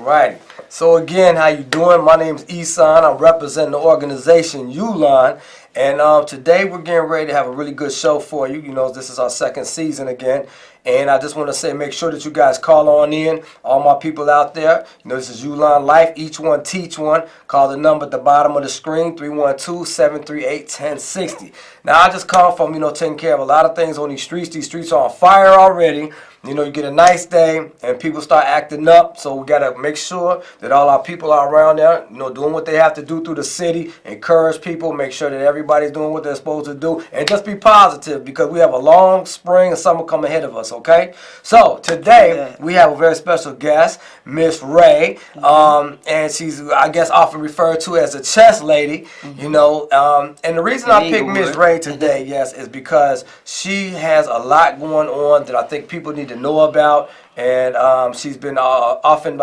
Alrighty. So again, how you doing? My name's Isan. I'm representing the organization Ulon. And today we're getting ready to have a really good show for you. You know, this is our second season again. And I just want to say, make sure that you guys call on in. All my people out there, you know, this is Ulon.Life. Each one teach one. Call the number at the bottom of the screen, 312-738-1060. Now, I just come from, taking care of a lot of things on these streets. These streets are on fire already. You know, you get a nice day and people start acting up. So we got to make sure that all our people are around there, doing what they have to do through the city. Encourage people. Make sure that everybody's doing what they're supposed to do. And just be positive because we have a long spring and summer coming ahead of us, okay? So today we have a very special guest, Miss Ray. And she's, I guess, often referred to as a chess lady, and the reason I picked Miss Ray today, yes, is because she has a lot going on that I think people need to know about, and she's been often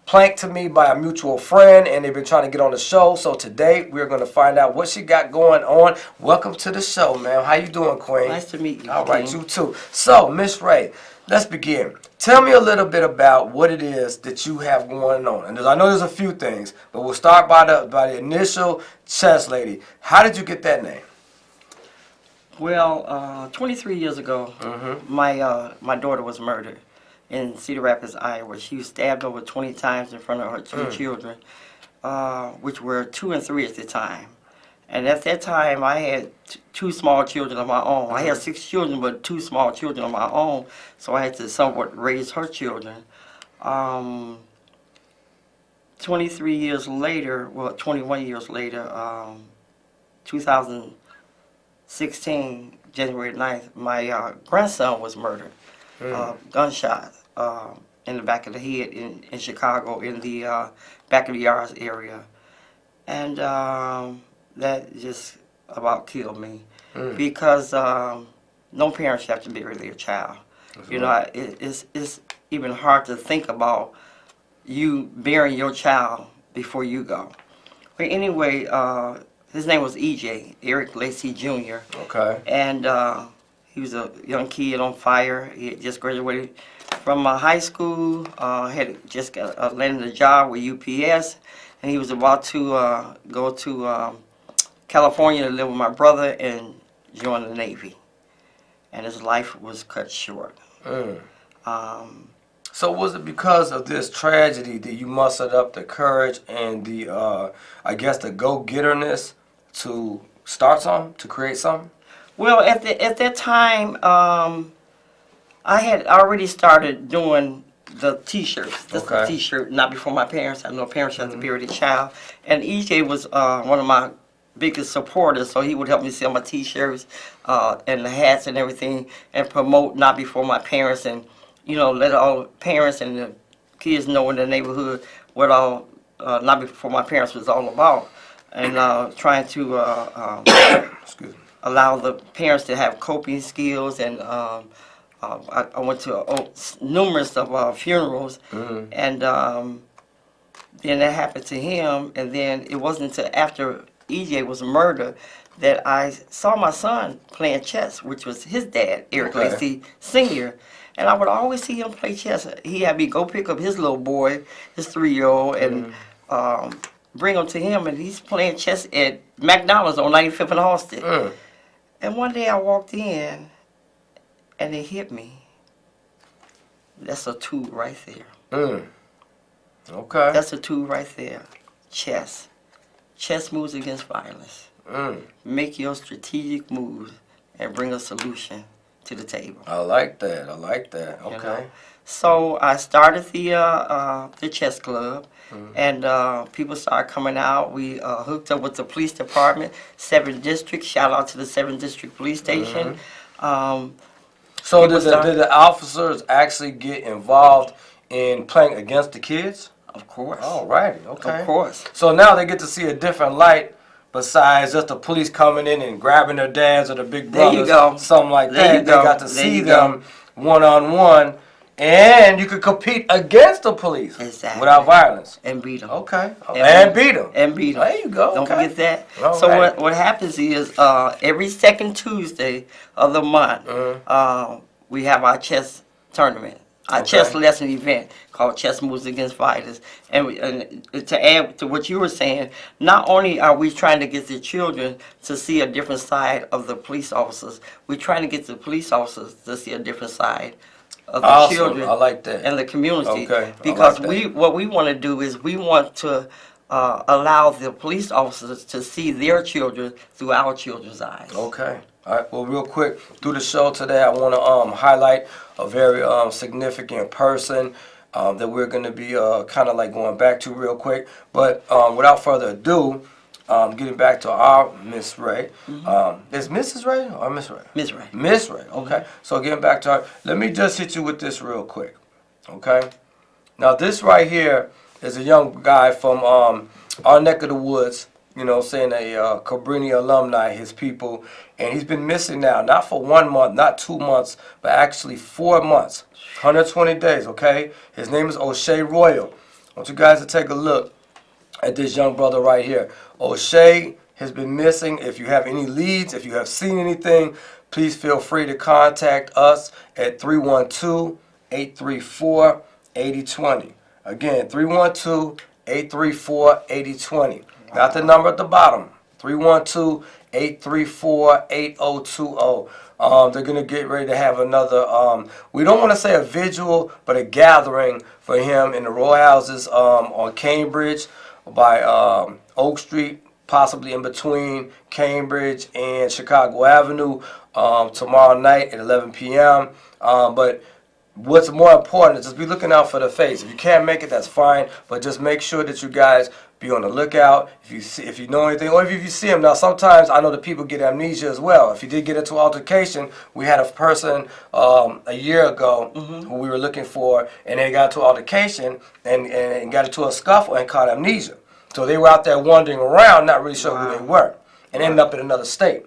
planked to me by a mutual friend, and they've been trying to get on the show. So today we're going to find out what she got going on. Welcome to the show, ma'am. How you doing, Queen? Nice to meet you. All right, you too. So, Miss Ray, let's begin. Tell me a little bit about what it is that you have going on. And I know there's a few things, but we'll start by the initial chess lady. How did you get that name? Well, 23 years ago, my daughter was murdered in Cedar Rapids, Iowa. She was stabbed over 20 times in front of her two children, which were 2 and 3 at the time. And at that time, I had two small children of my own. I had 6 children, but 2 small children of my own, so I had to somewhat raise her children. 23 years later, well, 21 years later, 2016, January 9th, my grandson was murdered, gunshot in the back of the head in Chicago, in the back of the yards area. And that just about killed me because no parent should have to bury their child. It's even hard to think about you burying your child before you go. But anyway, his name was EJ, Eric Lacey Jr. Okay. And he was a young kid on fire. He had just graduated from high school, had just landed a job with UPS, and he was about to go to California to live with my brother and join the Navy. And his life was cut short. So was it because of this tragedy that you mustered up the courage and the, I guess, the go-getterness to start something, to create something? Well, at that time, I had already started doing the T-shirts. Just the T-shirt, not before my parents. I know parents have to bury their child. And EJ was one of my biggest supporters, so he would help me sell my T-shirts and the hats and everything, and promote Not Before My Parents, and let all parents and the kids know in the neighborhood what all Not Before My Parents was all about, and trying to allow the parents to have coping skills. And I went to numerous of funerals, and then that happened to him, and then it wasn't until after EJ was murdered that I saw my son playing chess, which was his dad, Eric Lacey Sr., and I would always see him play chess. He had me go pick up his little boy, his 3-year-old, and bring him to him, and he's playing chess at McDonald's on 95th and Halsted. And one day I walked in, and it hit me. That's a tool right there. Okay. That's a tool right there. Chess. Chess moves against violence. Make your strategic moves and bring a solution to the table. I like that. I like that. Okay. So I started the chess club, and people started coming out. We hooked up with the police department, 7th District. Shout out to the 7th District Police Station. So did the officers actually get involved in playing against the kids? Of course. All righty. Okay. Of course. So now they get to see a different light besides just the police coming in and grabbing their dads or the big brothers. There you go. Something like There that. you go. They got to see them one-on-one, and you could compete against the police without violence. And beat them. Okay. And beat them. And beat them. There you go. Don't forget that. All so right. what happens is every second Tuesday of the month, we have our chess tournament. chess lesson event called Chess Moves Against Violence. And to add to what you were saying, not only are we trying to get the children to see a different side of the police officers, we're trying to get the police officers to see a different side of the children. I like that. And the community. Okay. Because what we want to do is we want to allow the police officers to see their children through our children's eyes. Okay. All right. Well, real quick, through the show today, I want to highlight a very significant person that we're going to be kind of like going back to real quick. But without further ado, getting back to our Miss Ray. Is Mrs. Ray or Miss Ray? Miss Ray. Miss Ray. Okay. So getting back to her, let me just hit you with this real quick. Okay. Now this right here is a young guy from our neck of the woods. You know, saying a Cabrini alumni, his people, and he's been missing now, not for 1 month, not 2 months, but actually 4 months, 120 days, okay? His name is O'Shea Royal. I want you guys to take a look at this young brother right here. O'Shea has been missing. If you have any leads, if you have seen anything, please feel free to contact us at 312-834-8020. Again, 312-834-8020. Got the number at the bottom, 312-834-8020. They're going to get ready to have another, we don't want to say a vigil, but a gathering for him in the row houses on Cambridge by Oak Street, possibly in between Cambridge and Chicago Avenue tomorrow night at 11 p.m. But what's more important is just be looking out for the face. If you can't make it, that's fine, but just make sure that you guys be on the lookout. If you know anything, or if you see him. Now, sometimes I know that people get amnesia as well. If you did get into an altercation, we had a person a year ago who we were looking for, and they got into an altercation and got into a scuffle and caught amnesia. So they were out there wandering around, not really sure who they were, and ended up in another state.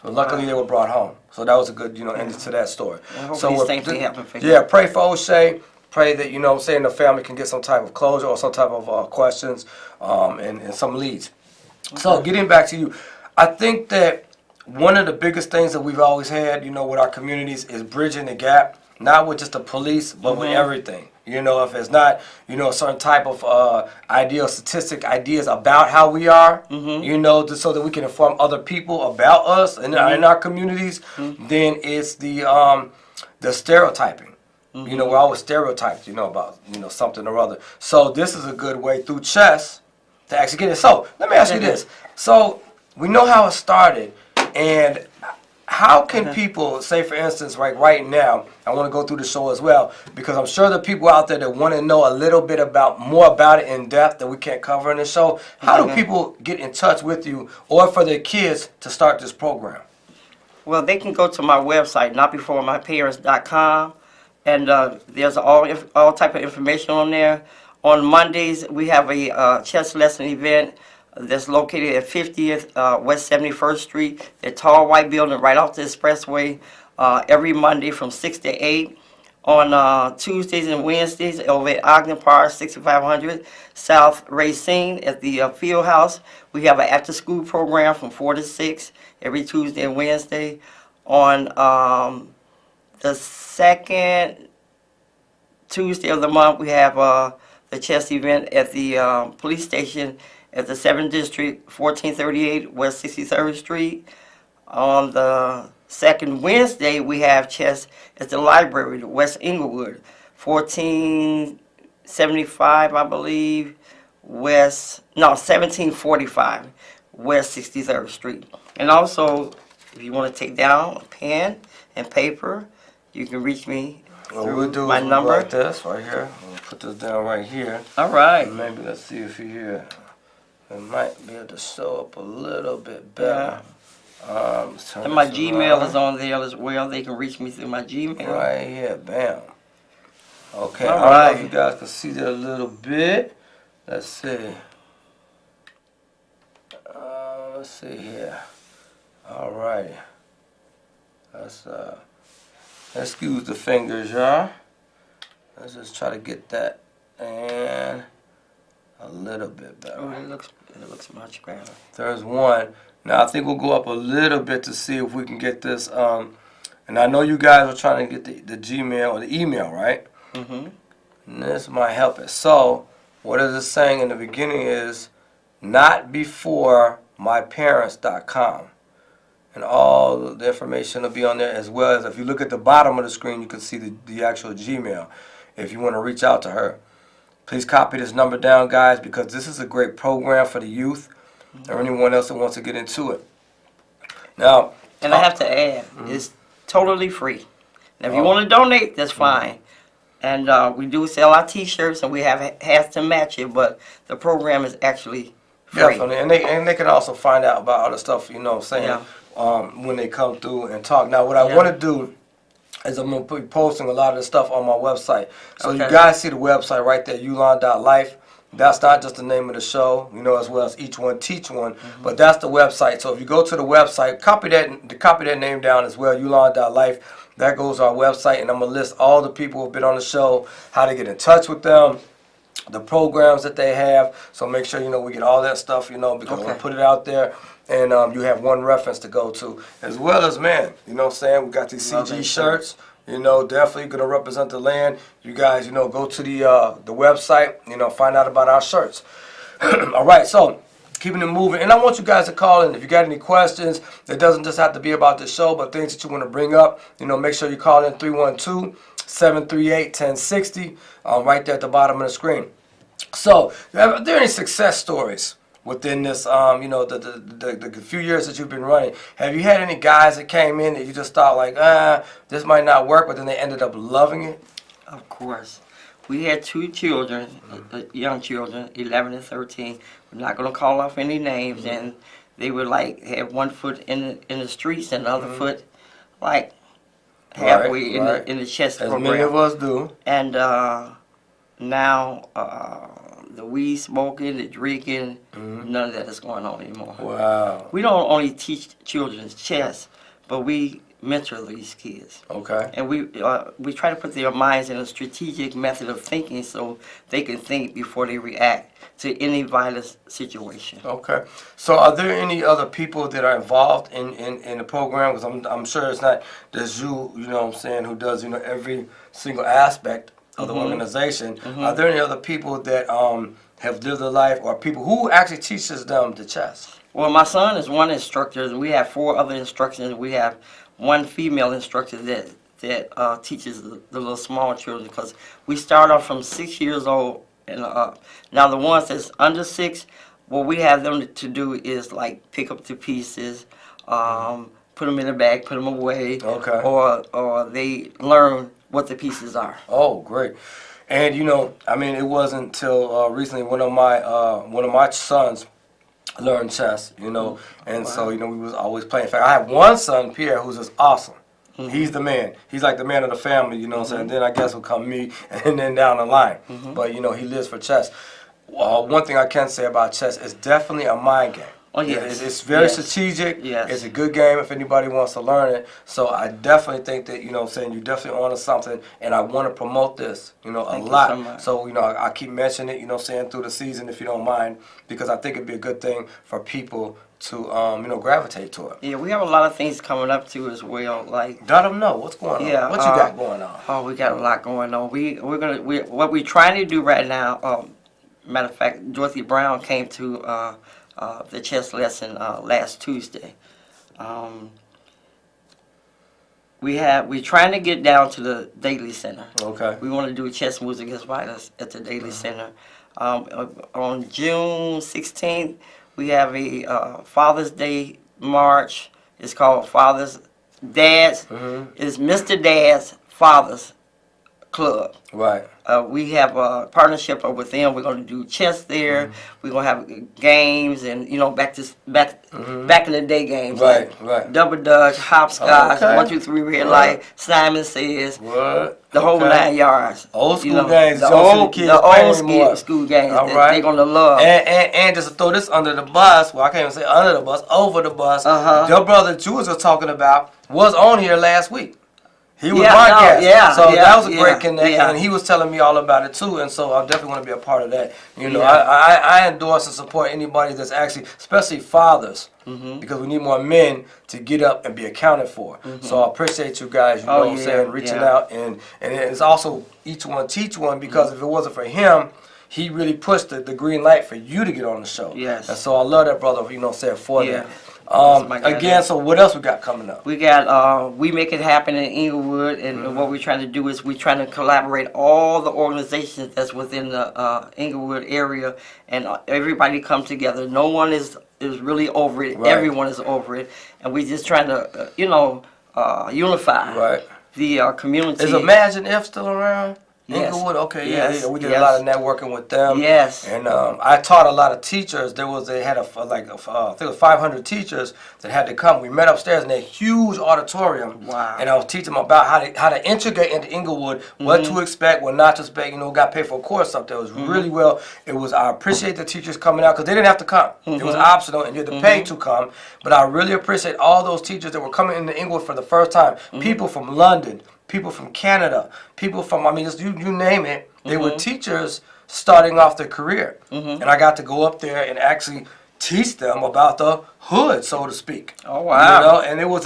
But luckily, they were brought home. So that was a good, ending to that story. I hope these things happen for you. Yeah, pray for O'Shea. Pray that, the family can get some type of closure or some type of questions and some leads. So getting back to you, I think that one of the biggest things that we've always had, with our communities is bridging the gap, not with just the police, but with everything. If it's not, a certain type of idea or statistic ideas about how we are, just so that we can inform other people about us and in our communities, then it's the stereotyping. We're always stereotyped, about, something or other. So this is a good way through chess to actually get it. So let me ask you this. So we know how it started, and how can people, say for instance, right now, I want to go through the show as well, because I'm sure there are people out there that want to know a little bit more about it in depth that we can't cover in the show. How do people get in touch with you, or for their kids to start this program? Well, they can go to my website, notbeforemyparents.com. And there's all type of information on there. On Mondays, we have a chess lesson event that's located at 50th West 71st Street, the tall white building right off the expressway, every Monday from 6 to 8. On Tuesdays and Wednesdays, over at Ogden Park, 6500 South Racine at the Field House, we have an after-school program from 4 to 6 every Tuesday and Wednesday. On the second Tuesday of the month, we have the chess event at the police station at the 7th District, 1438 West 63rd Street. On the second Wednesday, we have chess at the library, West Inglewood, 1475, I believe, 1745 West 63rd Street. And also, if you want to take down a pen and paper, you can reach me through my number. Like this right here. I'm gonna put this down right here. All right. And maybe let's see if you're here. It might be able to show up a little bit better. Yeah. And my Gmail is on there as well. They can reach me through my Gmail. Right here, bam. Okay. All I don't right. know if you guys can see that a little bit. Let's see. Let's see here. All right. Let's excuse the fingers, y'all. Let's just try to get that and a little bit better. Oh, it looks much better. There's one. Now I think we'll go up a little bit to see if we can get this. And I know you guys are trying to get the Gmail or the email, right? Mm-hmm. And this might help it. So, what is it saying in the beginning is not before myparents.com. And all the information will be on there, as well as if you look at the bottom of the screen, you can see the actual Gmail if you want to reach out to her. Please copy this number down, guys, because this is a great program for the youth or anyone else that wants to get into it. Now, and I have to add, it's totally free. Now, if you want to donate, that's fine. And we do sell our T-shirts, and we have hats to match it, but the program is actually free. Definitely, and they can also find out about other stuff, you know what I'm saying, when they come through and talk. Now, what I want to do is I'm going to be posting a lot of this stuff on my website. So you guys see the website right there, Ulon.Life. That's not just the name of the show, you know, as well as Each One Teach One, but that's the website. So if you go to the website, copy that name down as well, Ulon.Life. That goes to our website, and I'm going to list all the people who have been on the show, how to get in touch with them, the programs that they have. So make sure, you know, we get all that stuff, you know, because we'll put it out there. And you have one reference to go to, as well as, man, you know what I'm saying? We got these CG shirts, you know, definitely going to represent the land. You guys, you know, go to the website, you know, find out about our shirts. All right, so keeping it moving. And I want you guys to call in. If you got any questions, it doesn't just have to be about the show, but things that you want to bring up, you know, make sure you call in 312-738-1060, right there at the bottom of the screen. So, are there any success stories within this, you know, the few years that you've been running? Have you had any guys that came in that you just thought like, this might not work, but then they ended up loving it? Of course. We had two children, young children, 11 and 13. We're not going to call off any names, and they were like, had one foot in the streets and the other foot like halfway in the chess program. As many of us do. And now the weed smoking, the drinking, none of that is going on anymore. Wow. We don't only teach children chess, but we mentor these kids. Okay. And we try to put their minds in a strategic method of thinking so they can think before they react to any violent situation. Okay. So are there any other people that are involved in the program? Because I'm sure it's not just you, you know what I'm saying, who does, you know, every single aspect of the organization. Are there any other people that have lived their life, or people who actually teaches them the chess? Well, my son is one instructor, and we have 4 other instructors. We have one female instructor that teaches the little small children, because we start off from 6 years old and up. Now the ones that's under 6, what we have them to do is like pick up the pieces, put them in a bag, put them away, or they learn what the pieces are. Oh, great. And you know, I mean, it wasn't until recently one of my sons learned chess, you know, and so, you know, we was always playing. In fact, I have one son, Pierre, who's just awesome. He's the man. He's like the man of the family, you know what I'm saying? Then I guess will come me, and then down the line. But, you know, he lives for chess. One thing I can say about chess is definitely a mind game. Oh, yes. It's very strategic. Yes. It's a good game if anybody wants to learn it. So I definitely think that, you know what I'm saying, you're definitely onto something, and I want to promote this, you know, a lot. Thank you so much. So, you know, I keep mentioning it, you know what I'm saying, through the season, if you don't mind, because I think it'd be a good thing for people to, you know, gravitate to it. Yeah, we have a lot of things coming up too as well. Like, let them know what's going on. Yeah, What you got going on? Oh, we got a lot going on. What we're trying to do right now. Matter of fact, Dorothy Brown came to the chess lesson last Tuesday. We're trying to get down to the Daily Center. Okay. We want to do chess moves against violence at the Daily Center. On June 16th, we have a Father's Day march. It's called Dads. It's Mr. Dad's Father's Club. Right. We have a partnership with them. We're going to do chess there. We're going to have games and, you know, back in the day games. Right. Double Dutch, hopscotch, 1, 2, 3 red light, Simon Says. The whole 9 yards. Old school you know, games. The old school games that they're going to love. And just to throw this under the bus, well, I can't even say under the bus, over the bus, your brother Jules was talking about was on here last week. He was my guest. Yeah, so yeah, that was a great yeah, connection, yeah. and he was telling me all about it too, and so I definitely want to be a part of that. You know, Yeah. I endorse and support anybody that's actually, especially fathers, because we need more men to get up and be accounted for. So I appreciate you guys, you know what I'm saying, reaching out, and it's also each one teach one, because if it wasn't for him, he really pushed the green light for you to get on the show. Yes. And so I love that, brother, you know, saying for Yeah. that. My guy Again, there. so what else we got coming up? We got We Make It Happen in Inglewood, and what we're trying to do is we're trying to collaborate all the organizations that's within the Inglewood area, and everybody come together. No one is really over it. Right. Everyone is over it, and we're just trying to unify the community. Is Imagine If still around? Yes. Inglewood, okay, Yes. yeah. We did a lot of networking with them. Yes. And I taught a lot of teachers. They had I think it was 500 teachers that had to come. We met upstairs in a huge auditorium. Wow. And I was teaching them about how to integrate into Inglewood, what to expect, what not to expect. You know, got paid for a course up there. It was really well. I appreciate the teachers coming out, because they didn't have to come. It was optional, and you had to pay to come. But I really appreciate all those teachers that were coming into Inglewood for the first time. People from London, people from Canada, people from, just you name it. They were teachers starting off their career. And I got to go up there and actually teach them about the hood, so to speak. Oh, wow. You know, and it was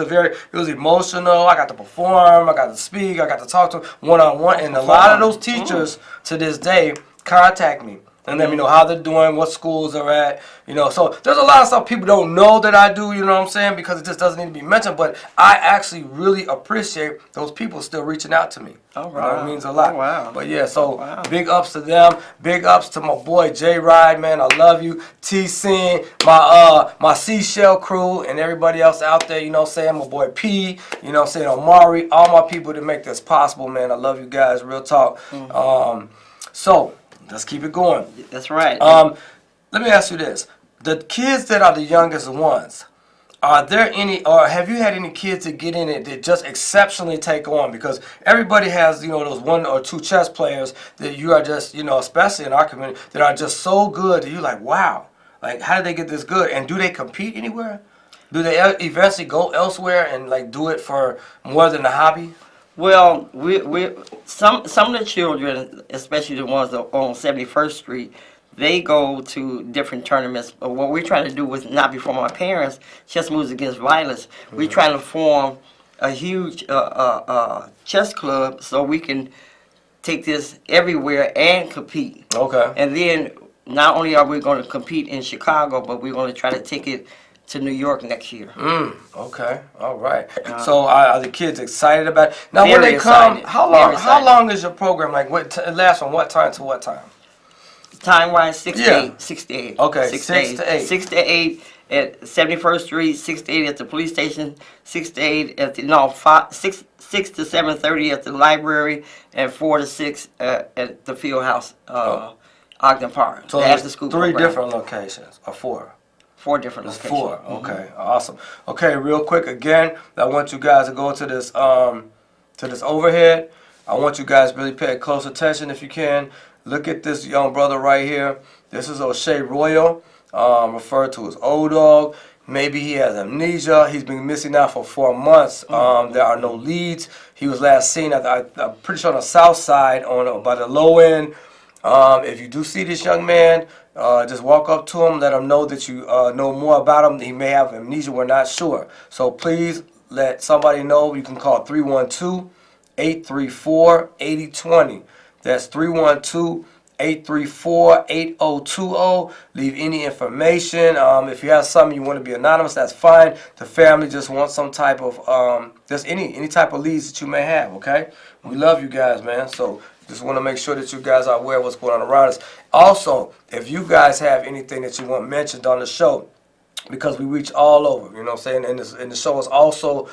emotional. I got to perform, I got to speak, I got to talk to them one-on-one. And a lot of those teachers to this day contact me and let me know how they're doing, what schools they're at, you know. So there's a lot of stuff people don't know that I do, you know what I'm saying, because it just doesn't need to be mentioned. But I actually really appreciate those people still reaching out to me. Oh, You wow. know, it means a lot. Oh, wow. But yeah, so Wow. big ups to them. Big ups to my boy J Ride, man. I love you. T-Sin, my Seashell crew, and everybody else out there, you know what I'm saying? My boy P, you know what I'm saying? Omari, all my people that make this possible, man. I love you guys. Real talk. So let's keep it going. That's right. Let me ask you this. The kids that are the youngest ones, are there any, or have you had any kids that get in it that just exceptionally take on? Because everybody has, you know, those one or two chess players that you are just, you know, especially in our community, that are just so good that you're like, wow, like, how did they get this good? And do they compete anywhere? Do they eventually go elsewhere and, like, do it for more than a hobby? Well, some of the children, especially the ones that on 71st Street, they go to different tournaments. But what we're trying to do is not before my parents, Chess Moves Against Violence. We're trying to form a huge chess club so we can take this everywhere and compete. Okay. And then not only are we going to compete in Chicago, but we're going to try to take it to New York next year. Okay. All right. So are the kids excited about it? Now, when Very they come, excited. how Very long? How excited. long is your program? Like, it lasts from what time to what time? Time-wise, 6 to Yeah. 8. 6 to 8. Okay, 6 to 8. 6 to 8 at 71st Street, 6 to 8 at the police station, 6 to 8 at the, 6 to 7:30 at the library, and 4 to 6 at the field house, Ogden Park. So the there's after-school three program. different locations, or four? 4 different There's locations. 4. Okay, awesome. Okay, real quick again, I want you guys to go to this overhead. I want you guys to really pay close attention if you can. Look at this young brother right here. This is O'Shea Royal, referred to as O-Dog. Maybe he has amnesia. He's been missing out for 4 months. There are no leads. He was last seen I'm pretty sure on the south side, by the low end. If you do see this young man, just walk up to him, let him know that you know more about him. He may have amnesia, we're not sure. So please let somebody know. You can call 312-834-8020. That's 312-834-8020. Leave any information. If you have something you want to be anonymous, that's fine. The family just wants some type of, just any type of leads that you may have, okay? We love you guys, man. So just want to make sure that you guys are aware of what's going on around us. Also, if you guys have anything that you want mentioned on the show, because we reach all over, you know what I'm saying? And the show is also,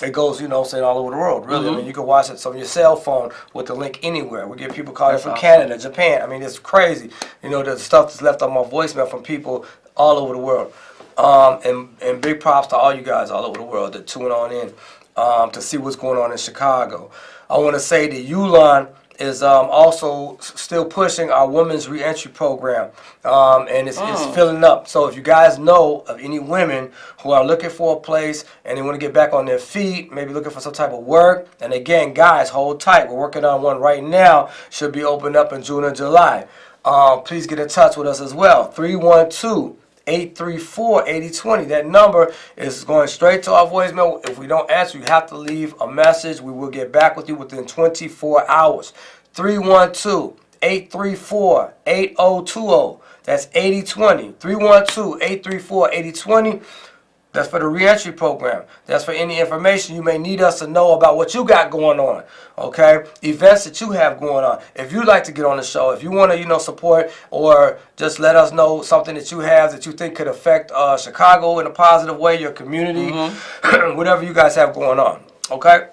it goes, you know what I'm saying, all over the world, really. I mean, you can watch it on your cell phone with the link anywhere. We get people calling from Canada, Japan. I mean, it's crazy. You know, the stuff that's left on my voicemail from people all over the world. And big props to all you guys all over the world that tune on in to see what's going on in Chicago. I want to say that Ulon is also still pushing our women's reentry program, and it's filling up. So if you guys know of any women who are looking for a place and they want to get back on their feet, maybe looking for some type of work, and again, guys, hold tight. We're working on one right now. Should be opened up in June or July. Please get in touch with us as well. 312-834-8020. That number is going straight to our voicemail. If we don't answer, you have to leave a message. We will get back with you within 24 hours. 312-834-8020. That's 8020. 312-834-8020. That's for the reentry program. That's for any information you may need us to know about what you got going on. Okay? Events that you have going on. If you'd like to get on the show, if you want to, support or just let us know something that you have that you think could affect Chicago in a positive way, your community, whatever you guys have going on. Okay?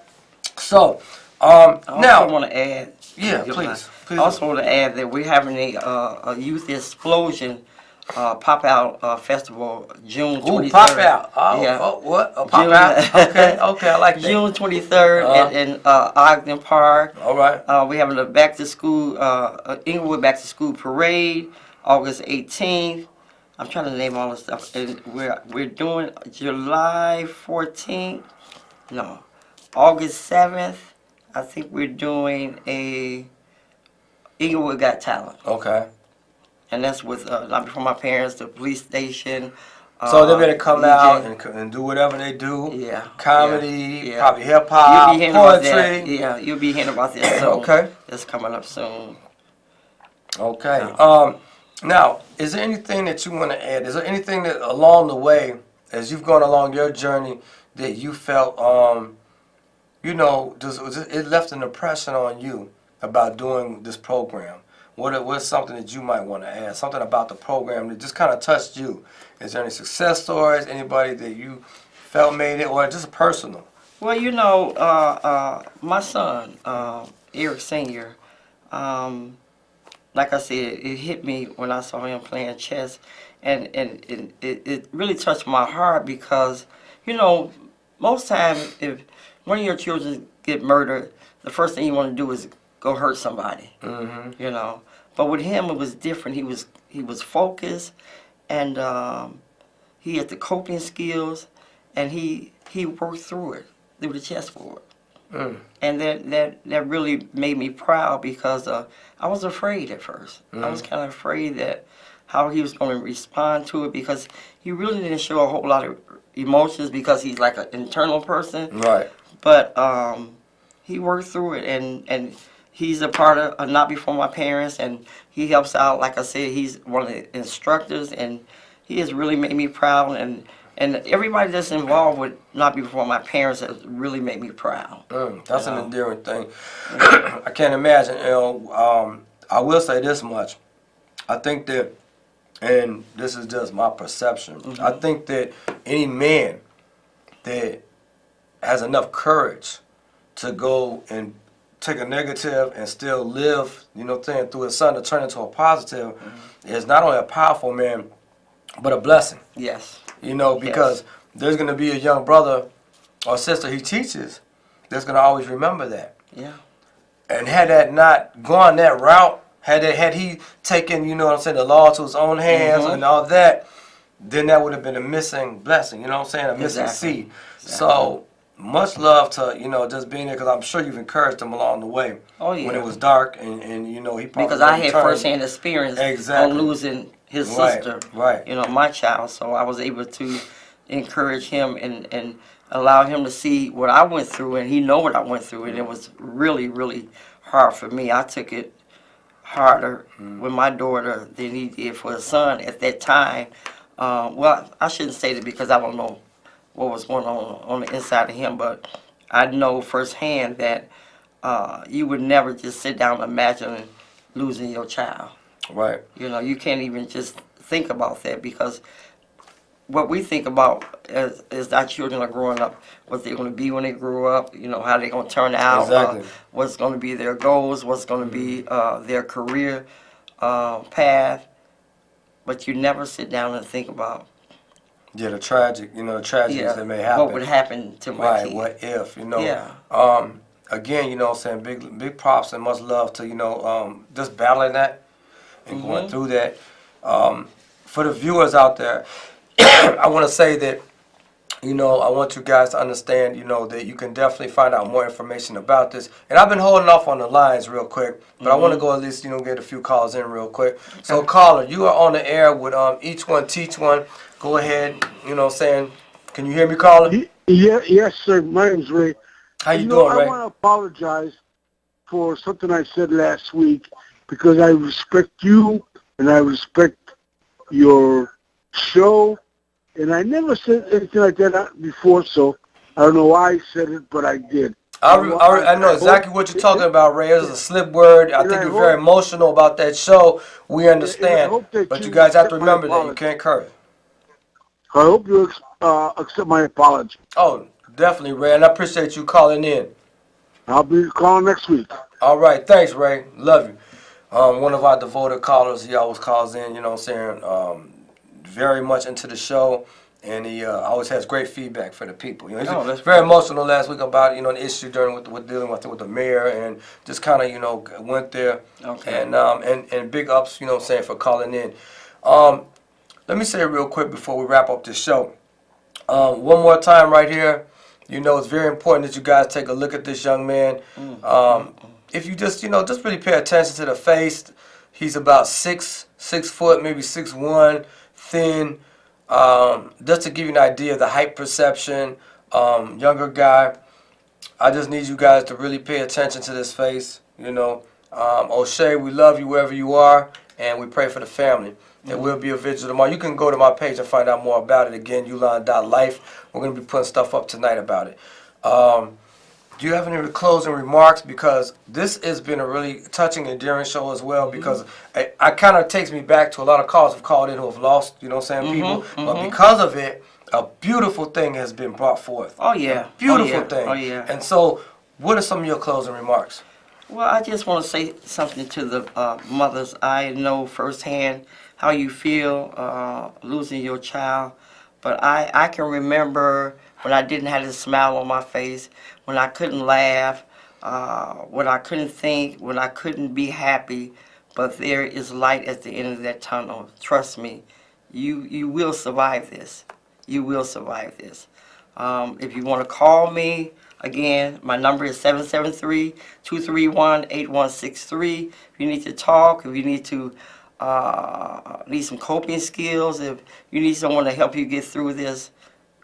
So, I now. also want to add. Yeah, please. I also want to add that we're having a youth explosion pop-out festival June 23rd. Ooh, pop-out. Oh, yeah. What? A pop-out? Okay, I like that. June 23rd in Ogden Park. All right. We're having a back-to-school, Inglewood back-to-school parade, August 18th. I'm trying to name all the stuff. And we're doing July 14th. No. August 7th. I think we're doing a Inglewood Got Talent. Okay. And that's with not before my parents, the police station. So they're gonna come DJ. out and do whatever they do. Yeah. Comedy, Yeah. probably hip hop, You'll be hearing about that. poetry. Yeah, you'll be hearing about that. So Okay. that's coming up soon. Okay. Now, is there anything that you want to add? Is there anything that along the way, as you've gone along your journey, that you felt, it left an impression on you about doing this program? What's something that you might want to add? Something about the program that just kind of touched you? Is there any success stories? Anybody that you felt made it, or just personal? Well, my son, Eric Sr., like I said, it hit me when I saw him playing chess, and it really touched my heart because, most times if one of your children get murdered, the first thing you want to do is go hurt somebody, But with him, it was different. He was focused, and he had the coping skills, and he worked through the chessboard. And that really made me proud because I was afraid at first. I was kind of afraid that how he was going to respond to it because he really didn't show a whole lot of emotions because he's like an internal person. Right. But he worked through it, and he's a part of Not Before My Parents, and he helps out. Like I said, he's one of the instructors, and he has really made me proud. And everybody that's involved with Not Before My Parents has really made me proud. That's an endearing thing. I can't imagine. I will say this much. I think that, and this is just my perception, I think that any man that has enough courage to go and take a negative and still live, through his son to turn into a positive, is not only a powerful man, but a blessing. Yes. Because there's going to be a young brother or sister he teaches that's going to always remember that. Yeah. And had that not gone that route, had he taken, the law to his own hands and all that, then that would have been a missing blessing, a missing seed. Exactly. So much love to, just being there, because I'm sure you've encouraged him along the way. Oh, yeah. When it was dark and he probably... Because I had first-hand experience on losing his sister, right. My child, so I was able to encourage him and allow him to see what I went through, and he know what I went through, and it was really, really hard for me. I took it harder with my daughter than he did for his son at that time. Well, I shouldn't say that because I don't know what was going on the inside of him, but I know firsthand that you would never just sit down and imagine losing your child. Right. You can't even just think about that because what we think about as our children are growing up, what they're going to be when they grow up, how they're going to turn out, exactly. What's going to be their goals, what's going to be their career path. But you never sit down and think about the tragedies that may happen. What would happen to my kid? What if, Yeah. again, you know what I'm saying, big props and much love to, you know, just battling that and going through that. For the viewers out there, I want to say that, you know, I want you guys to understand, you know, that you can definitely find out more information about this. And I've been holding off on the lines real quick, but I want to go at least, you know, get a few calls in real quick. So, caller, you are on the air with Each One Teach One. Go ahead, you know what I'm saying. Can you hear me, caller? Yeah, yes, sir. My name's Ray. How you doing, I Ray? want to apologize for something I said last week because I respect you and I respect your show, and I never said anything like that before, so I don't know why I said it, but I did. I know exactly what you're talking about, Ray. It was a slip word. I think you're very emotional about that show. We understand. But you guys have to remember that. You can't curse. I hope you accept my apology. Oh, definitely, Ray. And I appreciate you calling in. I'll be calling next week. All right. Thanks, Ray. Love you. One of our devoted callers, he always calls in, you know what I'm saying, very much into the show. And he always has great feedback for the people. You know, he's very emotional last week about, you know, the issue during with dealing with the mayor, and just kind of, you know, went there. Okay. And big ups, you know what I'm saying, for calling in. Let me say real quick before we wrap up this show. One more time right here. You know, it's very important that you guys take a look at this young man. If you just, you know, just really pay attention to the face. He's about 6 foot, maybe 6'1", thin. Just to give you an idea of the height perception, younger guy. I just need you guys to really pay attention to this face. You know, O'Shea, we love you wherever you are, and we pray for the family. There will be a vigil tomorrow. You can go to my page and find out more about it. Again, Ulon.Life. We're going to be putting stuff up tonight about it. Do you have any closing remarks? Because this has been a really touching, endearing show as well, because I kind of takes me back to a lot of calls have called in who have lost, you know what I'm saying, people. But because of it, a beautiful thing has been brought forth. Oh, yeah. A beautiful thing. Oh, yeah. And so, what are some of your closing remarks? Well, I just want to say something to the mothers. I know firsthand how you feel losing your child, but I can remember when I didn't have a smile on my face, when I couldn't laugh, when I couldn't think, when I couldn't be happy, but there is light at the end of that tunnel. Trust me, you will survive this. You will survive this. If you want to call me, again, my number is 773-231-8163. If you need to talk, if you need to need some coping skills, if you need someone to help you get through this,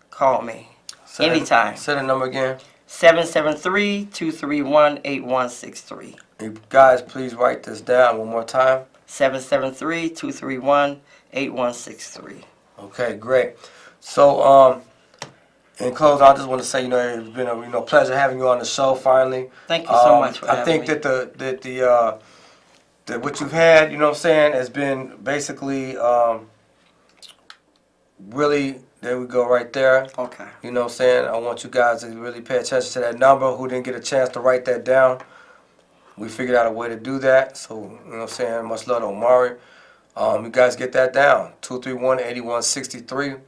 call me. Anytime. Say the number again. 773-231-8163. You guys, please write this down one more time. 773-231-8163. Okay, great. So, in closing, I just want to say, you know, it's been a pleasure having you on the show finally. Thank you so much for having me. I think that what you've had, you know what I'm saying, has been basically really. There we go, right there. Okay. You know what I'm saying? I want you guys to really pay attention to that number. Who didn't get a chance to write that down? We figured out a way to do that. So, you know what I'm saying? Much love to Omari. You guys get that down. 231-8163.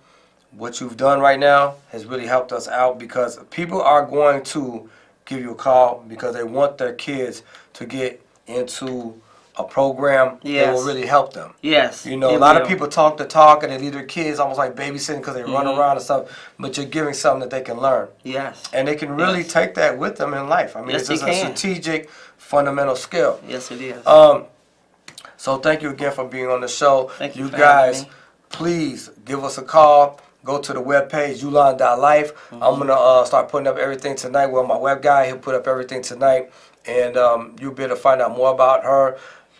What you've done right now has really helped us out, because people are going to give you a call because they want their kids to get into a program that will really help them. Yes. You know, a lot of people talk the talk and they leave their kids almost like babysitting because they run around and stuff, but you're giving something that they can learn. Yes. And they can really take that with them in life. I mean, it's just a strategic, fundamental skill. Yes, it is. So thank you again for being on the show. Thank you for guys, having me. Please give us a call. Go to the webpage, Ulon.Life. I'm going to start putting up everything tonight. Well, my web guy, he'll put up everything tonight. And you'll be able to find out more about her.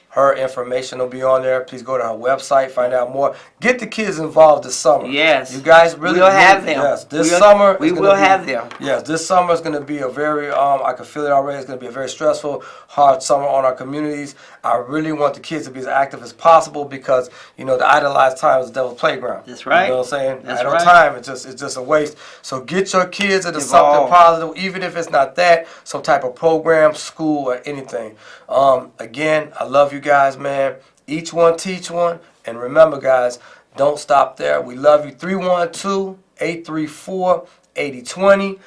Her information will be on there. Please go to her website, find out more. Get the kids involved this summer. Yes. You guys really will have them. Yes. This summer we will have them. Yes, this summer is going to be a very, I can feel it already, it's going to be a very stressful, hard summer on our communities. I really want the kids to be as active as possible because, you know, the idolized time is the devil's playground. That's right. You know what I'm saying? That's Idle right. time, it's just a waste. So get your kids into something positive, even if it's not that, some type of program, school, or anything. Again, I love you guys, man. Each one teach one. And remember, guys, don't stop there. We love you. 312-834-8020.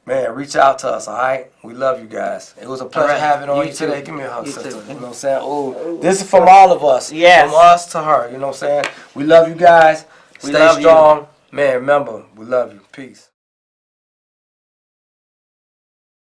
man, reach out to us, all right? We love you guys. It was a pleasure right. having on You you too. today. Give me a hug, You sister. too. You know what I'm saying? Oh, this is from all of us. Yes. From us to her. You know what I'm saying? We love you guys. We Stay love you. strong. Man, remember, we love you. Peace.